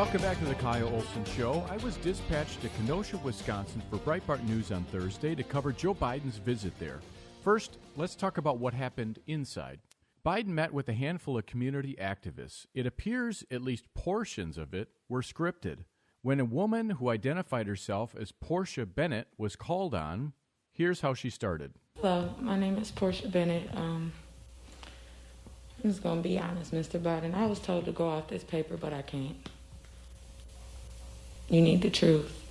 Welcome back to the Kyle Olson Show. I was dispatched to Kenosha, Wisconsin for Breitbart News on Thursday to cover Joe Biden's visit there. First, let's talk about what happened inside. Biden met with a handful of community activists. It appears at least portions of it were scripted. When a woman who identified herself as Portia Bennett was called on, here's how she started. Hello, my name is Portia Bennett. I'm just going to be honest, Mr. Biden. I was told to go off this paper, but I can't. You need the truth.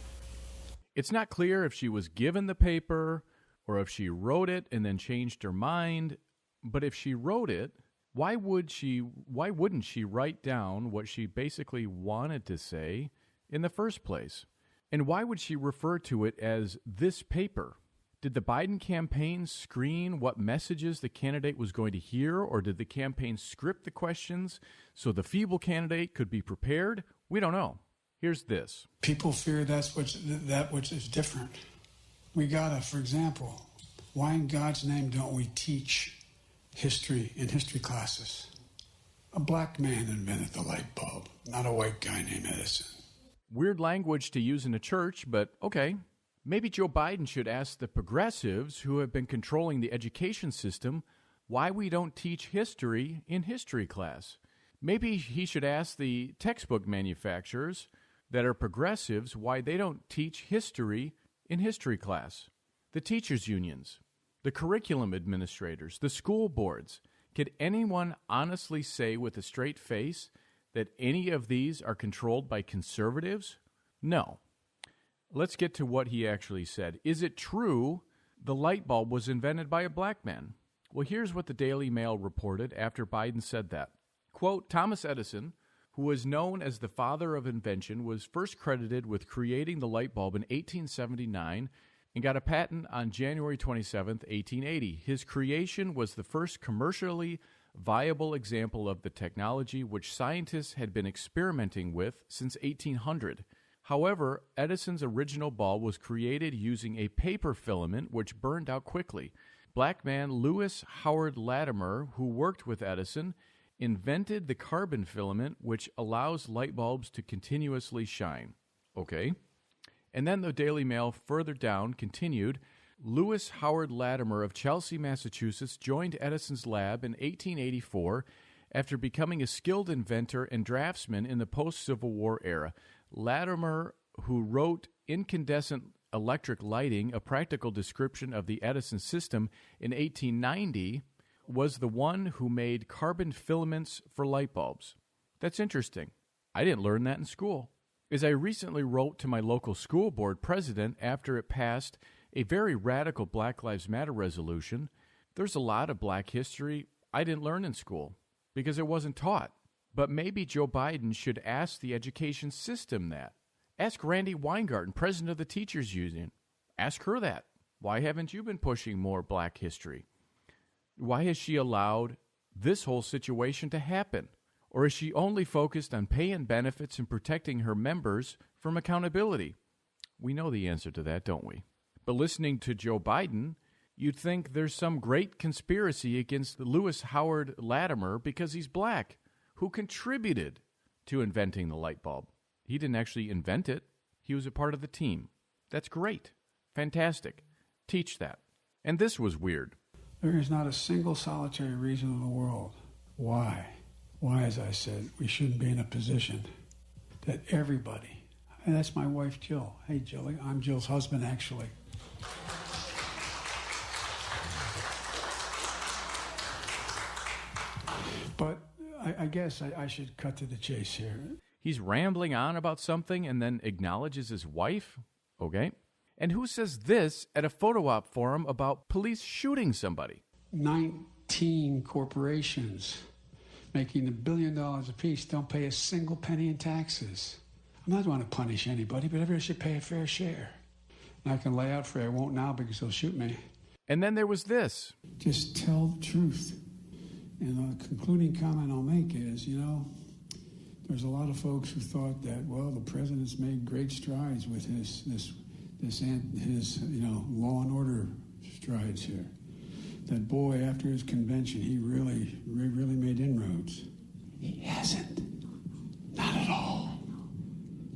It's not clear if she was given the paper or if she wrote it and then changed her mind. But if she wrote it, why wouldn't she write down what she basically wanted to say in the first place? And why would she refer to it as this paper? Did the Biden campaign screen what messages the candidate was going to hear, or did the campaign script the questions so the feeble candidate could be prepared? We don't know. Here's this. People fear that which is different. We gotta, for example, why in God's name don't we teach history in history classes? A black man invented the light bulb, not a white guy named Edison. Weird language to use in a church, but okay. Maybe Joe Biden should ask the progressives who have been controlling the education system why we don't teach history in history class. Maybe he should ask the textbook manufacturers that are progressives why they don't teach history in history class. The teachers' unions, the curriculum administrators, the school boards. Could anyone honestly say with a straight face that any of these are controlled by conservatives? No. Let's get to what he actually said. Is it true the light bulb was invented by a black man? Well, here's what the Daily Mail reported after Biden said that. Quote, Thomas Edison, who was known as the father of invention, was first credited with creating the light bulb in 1879 and got a patent on January 27, 1880. His creation was the first commercially viable example of the technology which scientists had been experimenting with since 1800. However, Edison's original bulb was created using a paper filament which burned out quickly. Black man Lewis Howard Latimer, who worked with Edison, invented the carbon filament, which allows light bulbs to continuously shine. Okay. And then the Daily Mail further down continued, Lewis Howard Latimer of Chelsea, Massachusetts, joined Edison's lab in 1884 after becoming a skilled inventor and draftsman in the post-Civil War era. Latimer, who wrote Incandescent Electric Lighting, a practical description of the Edison system in 1890, was the one who made carbon filaments for light bulbs. That's interesting. I didn't learn that in school. As I recently wrote to my local school board president after it passed a very radical Black Lives Matter resolution, there's a lot of black history I didn't learn in school because it wasn't taught. But maybe Joe Biden should ask the education system that. Ask Randy Weingarten, president of the Teachers Union. Ask her that. Why haven't you been pushing more black history? Why has she allowed this whole situation to happen? Or is she only focused on pay and benefits and protecting her members from accountability? We know the answer to that, don't we? But listening to Joe Biden, you'd think there's some great conspiracy against Lewis Howard Latimer because he's black, who contributed to inventing the light bulb. He didn't actually invent it. He was a part of the team. That's great. Fantastic. Teach that. And this was weird. There is not a single solitary reason in the world why, as I said, we shouldn't be in a position that everybody, and that's my wife, Jill. Hey, Jill, I'm Jill's husband, actually. But I guess I should cut to the chase here. He's rambling on about something and then acknowledges his wife? Okay. And who says this at a photo op forum about police shooting somebody? 19 corporations making $1 billion apiece don't pay a single penny in taxes. I'm not going to punish anybody, but everybody should pay a fair share. And I can lay out for you. I won't now because they'll shoot me. And then there was this. Just tell the truth. And the concluding comment I'll make is, there's a lot of folks who thought that, well, the president's made great strides with his law and order strides here. That boy, after his convention, he really made inroads. He hasn't. Not at all.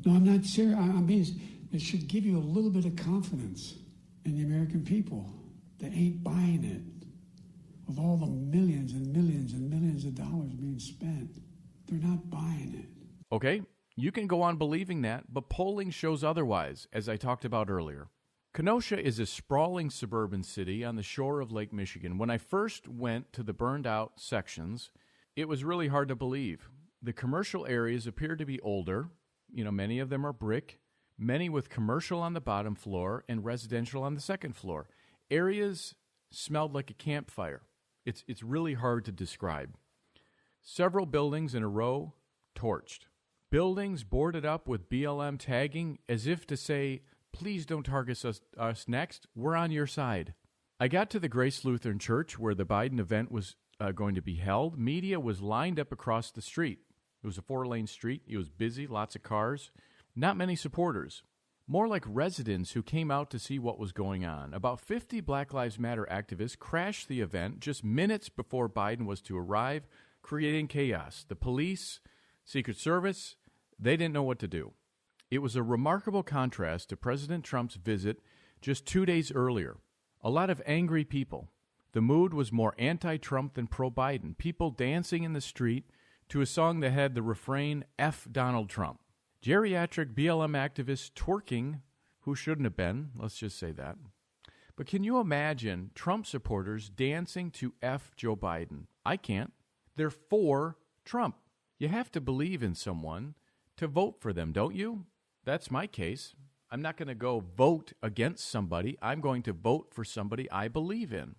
No, I'm not serious. I mean, it should give you a little bit of confidence in the American people. They ain't buying it. With all the millions and millions and millions of dollars being spent, they're not buying it. Okay, you can go on believing that, but polling shows otherwise, as I talked about earlier. Kenosha is a sprawling suburban city on the shore of Lake Michigan. When I first went to the burned-out sections, it was really hard to believe. The commercial areas appear to be older. Many of them are brick, many with commercial on the bottom floor and residential on the second floor. Areas smelled like a campfire. It's really hard to describe. Several buildings in a row torched. Buildings boarded up with BLM tagging as if to say, please don't target us next. We're on your side. I got to the Grace Lutheran Church where the Biden event was going to be held. Media was lined up across the street. It was a 4-lane street. It was busy, lots of cars. Not many supporters. More like residents who came out to see what was going on. About 50 Black Lives Matter activists crashed the event just minutes before Biden was to arrive, creating chaos. The police, Secret Service, they didn't know what to do. It was a remarkable contrast to President Trump's visit just 2 days earlier. A lot of angry people. The mood was more anti-Trump than pro-Biden. People dancing in the street to a song that had the refrain, F Donald Trump. Geriatric BLM activists twerking, who shouldn't have been, let's just say that. But can you imagine Trump supporters dancing to F Joe Biden? I can't. They're for Trump. You have to believe in someone to vote for them, don't you? That's my case. I'm not going to go vote against somebody. I'm going to vote for somebody I believe in.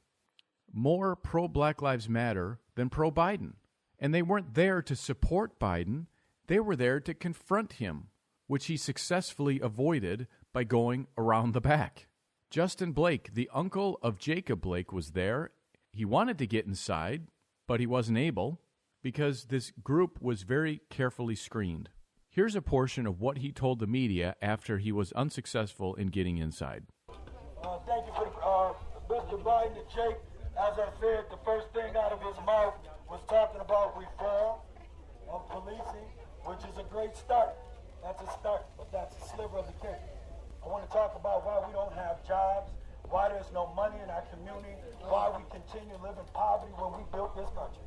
More pro-Black Lives Matter than pro-Biden. And they weren't there to support Biden. They were there to confront him, which he successfully avoided by going around the back. Justin Blake, the uncle of Jacob Blake, was there. He wanted to get inside, but he wasn't able because this group was very carefully screened. Here's a portion of what he told the media after he was unsuccessful in getting inside. Thank you for Mr. Biden and Jake. As I said, the first thing out of his mouth was talking about reform of policing, which is a great start. That's a start, but that's a sliver of the cake. I want to talk about why we don't have jobs, why there's no money in our community, why we continue to live in poverty when we built this country.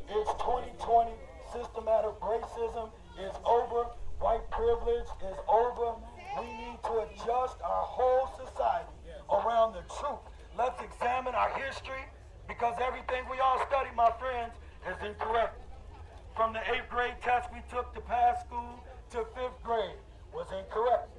It's 2020. Systematic racism is over. White privilege is over. We need to adjust our whole society around the truth. Let's examine our history because everything we all study, my friends, is incorrect. From the 8th grade test we took to pass school to 5th grade was incorrect.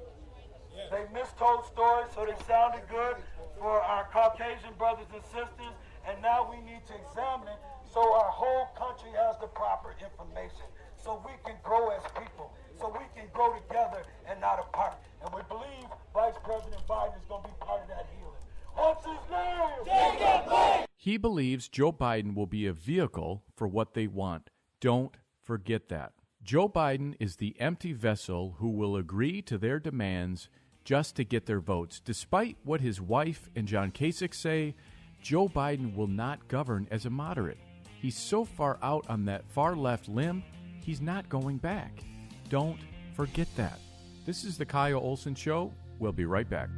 They mistold stories so they sounded good for our Caucasian brothers and sisters, and now we need to examine it so our whole country has the proper information, so we can grow as people, so we can grow together and not apart. And we believe Vice President Biden is going to be part of that healing. What's his name? Jacob Blake! He believes Joe Biden will be a vehicle for what they want. Don't forget that. Joe Biden is the empty vessel who will agree to their demands just to get their votes. Despite what his wife and John Kasich say, Joe Biden will not govern as a moderate. He's so far out on that far left limb, he's not going back. Don't forget that. This is the Kyle Olson Show. We'll be right back.